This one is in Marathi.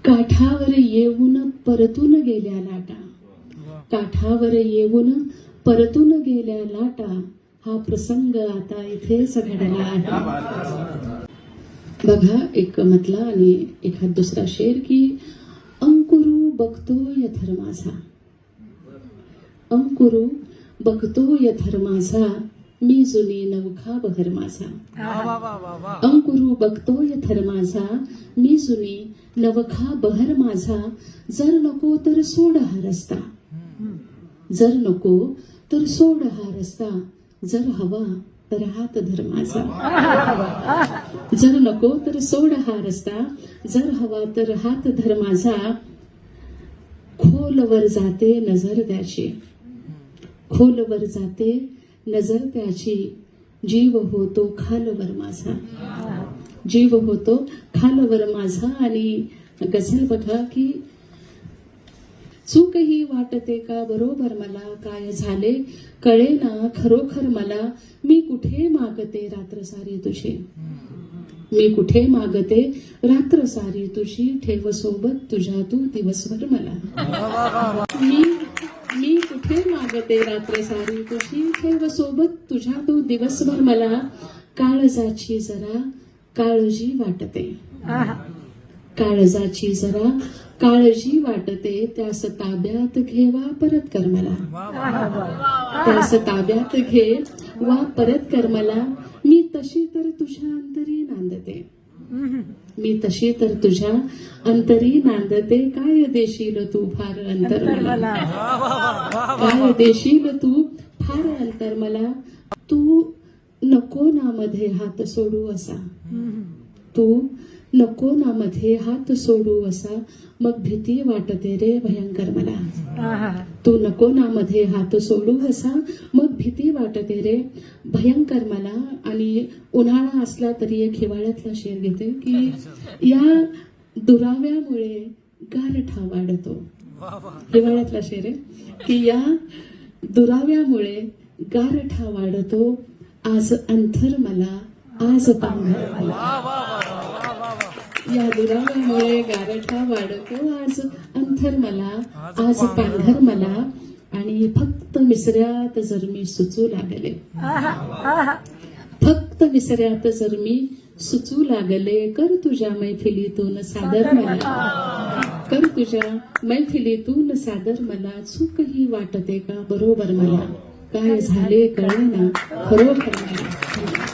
काठावर येऊन परतून गेल्या लाटा, काठावर येऊन परतून गेल्या लाटा, हा प्रसंग आता इथेच घडला आहे. बघा एक मतला आणि एखाद दुसरा शेर की अंकुरू बघतोय धर्माचा, अंकुरू बघतोय धर्माचा, मी जुनी नवखा बहर माझा. अंकुरू बघतोय धर्माचा, मी जुनी नवखा बहर माझा. जर नको तर सोड हा रस्ता, जर नको तर सोड हा रस्ता, जर हवा तर हात धर माझा. जर नको तर सोड हा रस्ता, जर हवा तर हात धर माझा. खोलवर जाते नजर त्याची, खोलवर जाते नजर त्याची, जीव होतो खालवर माझा, जीव होतो खालवर माझा. आणि गझल बघा की चूक ही वाटते का बरोबर मला, काय झाले कळेना खरोखर मला. मी कुठे मागते रात्र सारी तुझी, मी कुठे मागते रात्र सारी तुझी. ठेव सोबत तुझ्या तू दिवसभर मला. मी कुठे मागते रात्र सारी तुझी, ठेव सोबत तुझ्या तू दिवसभर मला. काळजाची जरा काळजी वाटते, काळजाची जरा काळजी वाटते. त्यास ताब्यात घे वा परत कर मला, त्यास ताब्यात घे वा परत कर मला. मी तशी तर तुझ्या अंतरी नांदते, मी तशी तर तुझ्या अंतरी नांदते. काय देशील तू फार अंतर मला, काय देशील तू फार अंतर मला. तू नको ना मध्ये हात सोडू असा, तू नको ना मध्ये हात सोडू असा. मग भीती वाटते रे भयंकर मला, तू नको ना मध्ये हात सोडू असा. मग भीती वाटते रे भयंकर मला. आणि उन्हाळा असला तरी एक हिवाळ्यातला शेर घेते की या दुराव्यामुळे गारठा वाढतो. हिवाळ्यातला शेर आहे की या दुराव्यामुळे गारठा वाढतो. आज अंथर मला आज पांघर मला, या दुराव्यामुळे गारठा वाढतो. आज अंथर मला आज पांघर मला. आणि फक्त मिसऱ्यात जर मी सुचू लागले, फक्त मिसऱ्यात जर मी सुचू लागले. कर तुझ्या मैफिलीतून सादर मला, कर तुझ्या मैफिलीतून सादर मला. चूक ही वाटते का बरोबर मला, काय झाले कळेना खरोखर मला.